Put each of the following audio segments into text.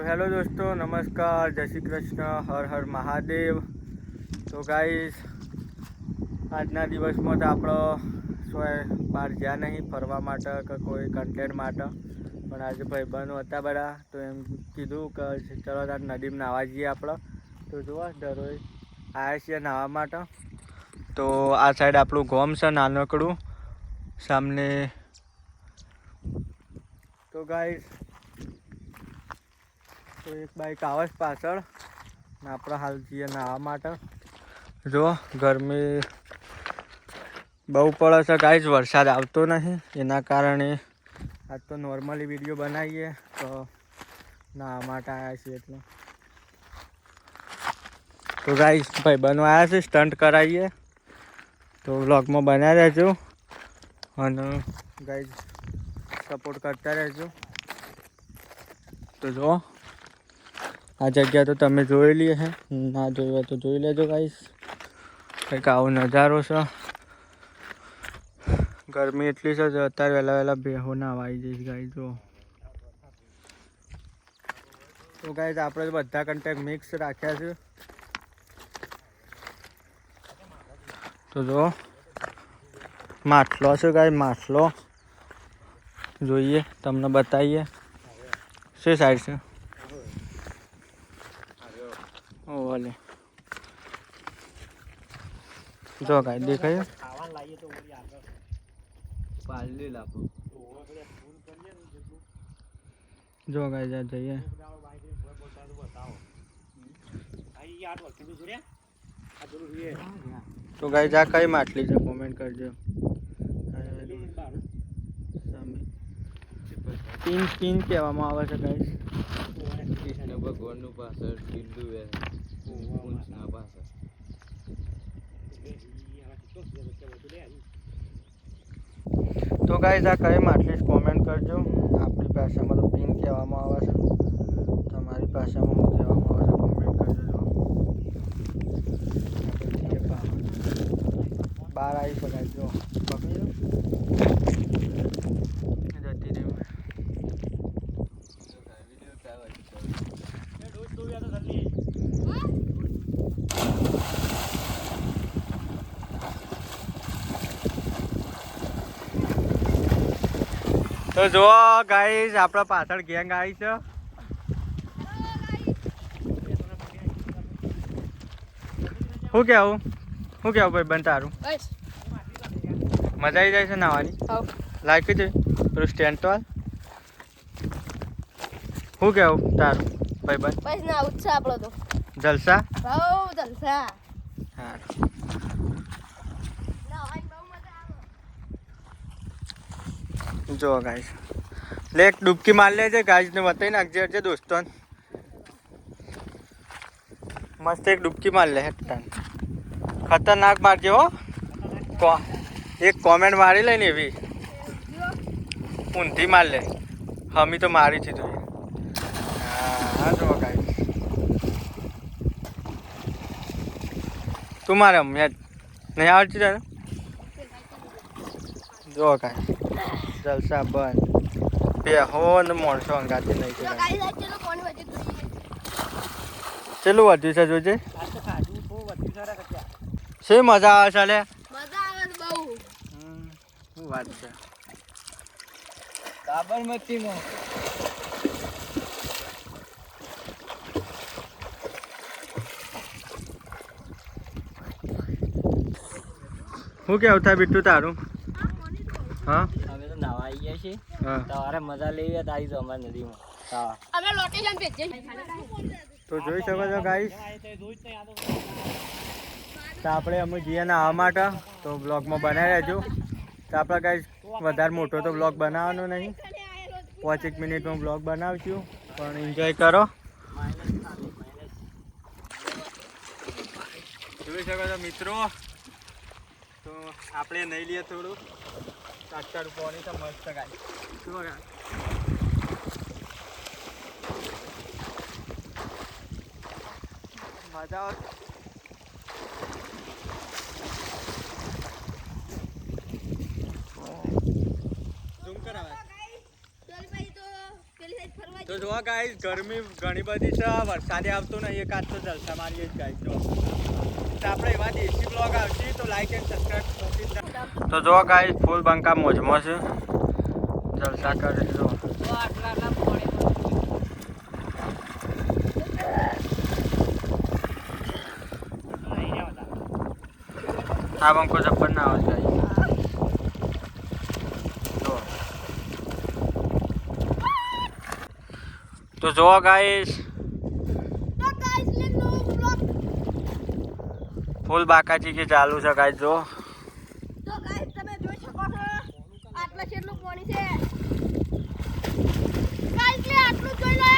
तो हेलो दोस्तों, नमस्कार, जय श्री कृष्ण, हर हर महादेव। तो गाइस આજના દિવસમાં તો આપણો બહાર ગયા નહીં ફરવા માટે કે કોઈ કન્ટેન્ટ માટે, પણ આજે ભાઈબંધો હતા બધા તો એમ કીધું કે ચલો તાર નદીમાં નાહવા જઈએ આપણે. તો જુઓ દરરોજ આવ્યા છીએ નાહવા માટે. તો આ સાઈડ આપણું ગામ છે નાનકડું સામને. તો ગાઈસ તો એક બાઈક આવે છે પાછળ ને આપણે હાલ જઈએ નાહવા માટે. જો ગરમી બહુ પડે છે ગાઈસ, વરસાદ આવતો નહીં એના કારણે આજ તો નોર્મલી વિડીયો બનાવીએ તો નાહવા માટે આવ્યા છીએ એટલે. તો ગાઈસ ભાઈબંધો આવ્યા છે, સ્ટન્ટ કરાવીએ તો વ્લોગમાં બનાવી રહેજો અને ગાઈસ સપોર્ટ કરતા રહેજો. તો જો આ જગ્યા તો તમે જોયેલી હે, ના જોઈ હોય તો જોઈ લેજો ગાઈસ. કંઈક આવો નજારો છે. ગરમી એટલી છે અત્યારે વહેલા વહેલા ભેહો ના આવી જઈશ ગાઈસ. જો તો ગાઈસ આપણે તો બધા કન્ટેન્ટ મિક્સ રાખ્યા છે. તો જો માટલો છે ગાઈસ, માટલો જોઈએ તમને બતાવીએ. શું સાઈડ છે? ઓલે જો ગાય દેખાય જો ગાય જા જઈએ. તો ગાય જા કઈ માટલી છે કોમેન્ટ કરજો. પિન પિન કહેવામાં આવે છે ગાઈસ. કૃષ્ણ ભગવાનનું પાછળ બિંદુ તો ગાઈસ આ કઈ માટલી કોમેન્ટ કરજો. આપણી ભાષામાં તો પિન કહેવામાં આવે છે, તમારી ભાષામાં શું કહેવામાં આવે છે કોમેન્ટ કરજો. બહાર આવી શકાય જો પકડી જતી રહી. તો જો ગાઈસ આપણા પાછળ ગેંગ આવી છે. શું કેવું ભાઈ બન તારું? મજા આવી જાય છે નાવાની? લાગી છે પેલું સ્ટેન્ડ તો શું કેવું તારું ભાઈ બન? બસ ના ઉત્સાહ આપણો તો જલસા. બહુ જલસા. હા જો ગાઈસ લે એક ડૂબકી માર લેજે ગાઈસ ને બતાવી નાખજે અરજે દોસ્તો. મસ્ત એક ડૂબકી માર લે હેઠળ. ખતરનાક મારજે હો. એક કોમેન્ટ મારી લે ને એવી ઊંધી માર લે. હમી તો મારી છે તું. હા જો ગાઈસ તું મારે મેં નહીં આવડતી તારે. જો ગાઈસ જલસા બંધ બેહો ને માણસો અંગાતી નહીં છે. ચેલું વધ્યું છે જોજે. શું મજા આવે છે લે? મજા આવે છે બહુ. શું વાત છે? સાબરમતીમાં શું કેવું થાય બીટું તારું? હા અમે તો નાવા આવી ગયા છીએ. હા તમારે મજા લેવી હોય તો આવી જાઓ અમારી નદીમાં. હા અમે લોકેશન ભેજે. તો જોઈ શકો છો ગાઈસ. તો આપણે અમે જઈએ નાહવા માટે તો બ્લોગમાં બનાવી રહેજો. તો આપણે ગાઈસ વધારે મોટો તો બ્લોગ બનાવવાનો નહીં, 5 મિનિટનો બ્લોગ બનાવશું પણ એન્જોય કરો. જોઈ શકો છો મિત્રો. તો આપણે નહીં લઈએ થોડું કાચા રૂપવાની તો મસ્ત ગાઈસ. શું ગાઈસ મજા આવે. ઝૂમ કરાવે તો જો જો ગાઈસ ગરમી ઘણી બધી છે, વરસાદે આવતો નહીં, એકાદ તો જલસા મારીએ જ ગાઈસ. જો તો આપણે એવા દેશી બ્લોગ આવશે તો લાઈક એન્ડ સબસ્ક્રાઇબ. તો જો ગાઈસ ફૂલ બંકા મોજમાં છે, જલસા કરે છે. જો આ બંકો જબ્બર ના આવે ગાઈસ. જો તો જો ગાઈસ તો ગાઈસ લે નો બ્લોગ. ફૂલ બાકાજી કે ચાલુ છે ગાઈસ. જો તો ગાઈસ તમે જોઈ શકો છો આટલા કેટલું પાણી છે. ગાઈસ લે આટલું જોઈ લે.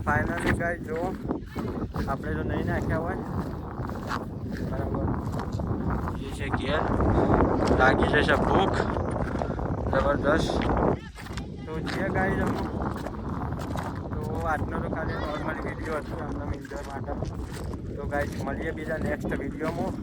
ફાઇનલી ગાઈસ જો આપણે તો નહીં નાખ્યા હોય બરાબર. એ છે ઘેર, લાગી જશે ભૂખ જબરદસ્ત. તો જે ગાઈસ અમુક તો આજનો તો ખાલી નોર્મલ વિડીયો હતો અમને એન્જોય માટે. તો ગાઈસ મળીએ બીજા નેક્સ્ટ વિડીયોમાં.